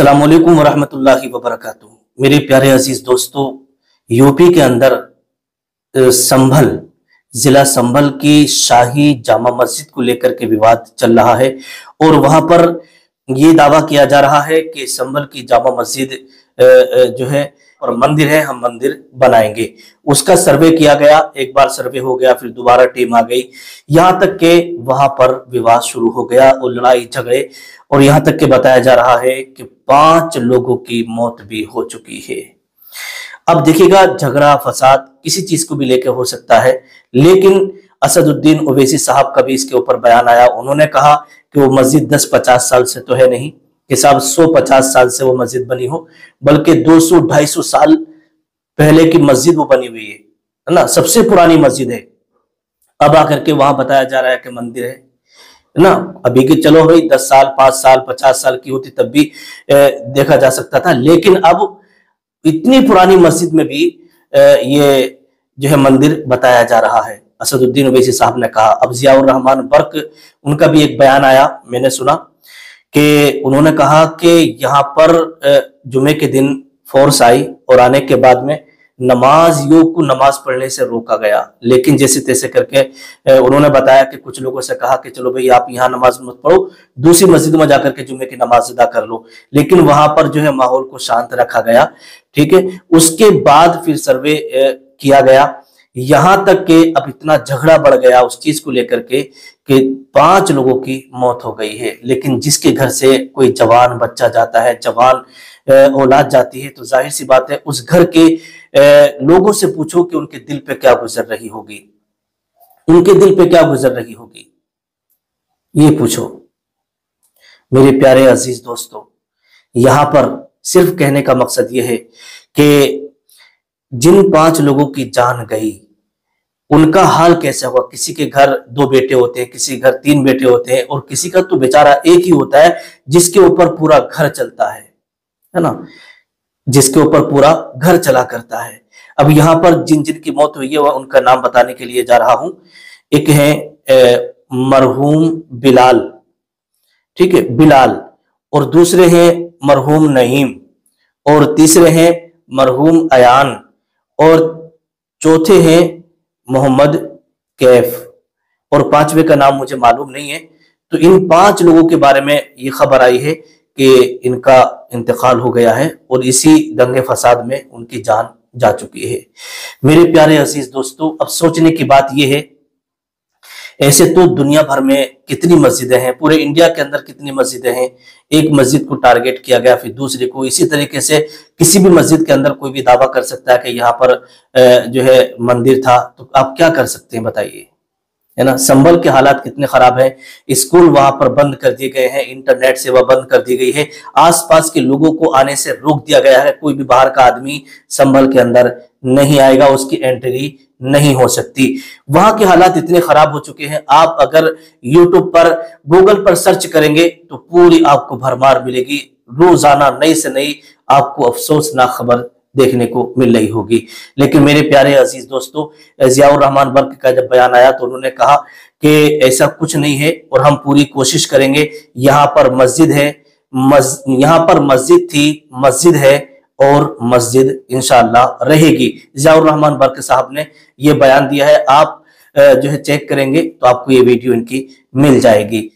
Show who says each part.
Speaker 1: अस्सलाम वालेकुम वरहमतुल्लाहि वबरकातुहू। मेरे प्यारे अजीज दोस्तों, यूपी के अंदर संभल जिला संभल की शाही जामा मस्जिद को लेकर के विवाद चल रहा है और वहां पर ये दावा किया जा रहा है कि संभल की जामा मस्जिद जो है और मंदिर है, हम मंदिर बनाएंगे। उसका सर्वे किया गया, एक बार सर्वे हो गया, फिर दोबारा टीम आ गई, यहाँ तक के वहां पर विवाद शुरू हो गया और लड़ाई झगड़े, और यहाँ तक के बताया जा रहा है कि 5 लोगों की मौत भी हो चुकी है। अब देखिएगा, झगड़ा फसाद किसी चीज को भी लेकर हो सकता है, लेकिन असदुद्दीन ओवैसी साहब का भी इसके ऊपर बयान आया। उन्होंने कहा कि वो मस्जिद 10-50 साल से तो है नहीं कि साहब 150 साल से वो मस्जिद बनी हो, बल्कि 200-250 साल पहले की मस्जिद वो बनी हुई है ना, सबसे पुरानी मस्जिद है। अब आकर के वहां बताया जा रहा है कि मंदिर है ना। अभी की चलो भाई 10 साल, 5 साल, 50 साल की होती तब भी देखा जा सकता था, लेकिन अब इतनी पुरानी मस्जिद में भी ये जो है मंदिर बताया जा रहा है। असदुद्दीन ओवैसी साहब ने कहा। अब जियाउर रहमान बर्क, उनका भी एक बयान आया, मैंने सुना कि उन्होंने कहा कि यहाँ पर जुमे के दिन फोर्स आई और आने के बाद में नमाजियों को नमाज पढ़ने से रोका गया, लेकिन जैसे तैसे करके उन्होंने बताया कि कुछ लोगों से कहा कि चलो भाई आप यहाँ नमाज मत पढ़ो, दूसरी मस्जिद में जाकर के जुमे की नमाज अदा कर लो, लेकिन वहां पर जो है माहौल को शांत रखा गया। ठीक है, उसके बाद फिर सर्वे किया गया, यहां तक के अब इतना झगड़ा बढ़ गया उस चीज को लेकर के कि 5 लोगों की मौत हो गई है। लेकिन जिसके घर से कोई जवान बच्चा जाता है, जवान औलाद जाती है, तो जाहिर सी बात है उस घर के लोगों से पूछो कि उनके दिल पे क्या गुजर रही होगी, उनके दिल पे क्या गुजर रही होगी, ये पूछो। मेरे प्यारे अजीज दोस्तों, यहां पर सिर्फ कहने का मकसद यह है कि जिन 5 लोगों की जान गई उनका हाल कैसे हुआ। किसी के घर 2 बेटे होते हैं, किसी के घर 3 बेटे होते हैं, और किसी का तो बेचारा एक ही होता है जिसके ऊपर पूरा घर चलता है ना, जिसके ऊपर पूरा घर चला करता है। अब यहां पर जिन जिन की मौत हुई है वह उनका नाम बताने के लिए जा रहा हूं। एक है मरहूम बिलाल, ठीक है, बिलाल, और दूसरे हैं मरहूम नईम, और तीसरे हैं मरहूम अयान, और चौथे हैं मोहम्मद कैफ, और 5वें का नाम मुझे मालूम नहीं है। तो इन 5 लोगों के बारे में ये खबर आई है कि इनका इंतकाल हो गया है और इसी दंगे फसाद में उनकी जान जा चुकी है। मेरे प्यारे अजीज दोस्तों, अब सोचने की बात यह है, ऐसे तो दुनिया भर में कितनी मस्जिदें हैं, पूरे इंडिया के अंदर कितनी मस्जिदें हैं, एक मस्जिद को टारगेट किया गया फिर दूसरे को। इसी तरीके से किसी भी मस्जिद के अंदर कोई भी दावा कर सकता है कि यहाँ पर जो है मंदिर था, तो आप क्या कर सकते हैं बताइए, है ना। संभल के हालात कितने खराब है, स्कूल वहां पर बंद कर दिए गए हैं, इंटरनेट सेवा बंद कर दी गई है, आसपास के लोगों को आने से रोक दिया गया है, कोई भी बाहर का आदमी संभल के अंदर नहीं आएगा, उसकी एंट्री नहीं हो सकती। वहां के हालात इतने खराब हो चुके हैं, आप अगर यूट्यूब पर, गूगल पर सर्च करेंगे तो पूरी आपको भरमार मिलेगी, रोजाना नई से नई आपको अफसोसनाक खबर देखने को मिल रही होगी। लेकिन मेरे प्यारे अजीज दोस्तों, जियाउर रहमान बर्क का जब बयान आया तो उन्होंने कहा कि ऐसा कुछ नहीं है और हम पूरी कोशिश करेंगे। यहाँ पर मस्जिद है, यहाँ पर मस्जिद थी, मस्जिद है और मस्जिद इंशाअल्लाह रहेगी। जियाउर रहमान बर्क साहब ने यह बयान दिया है, आप जो है चेक करेंगे तो आपको ये वीडियो इनकी मिल जाएगी।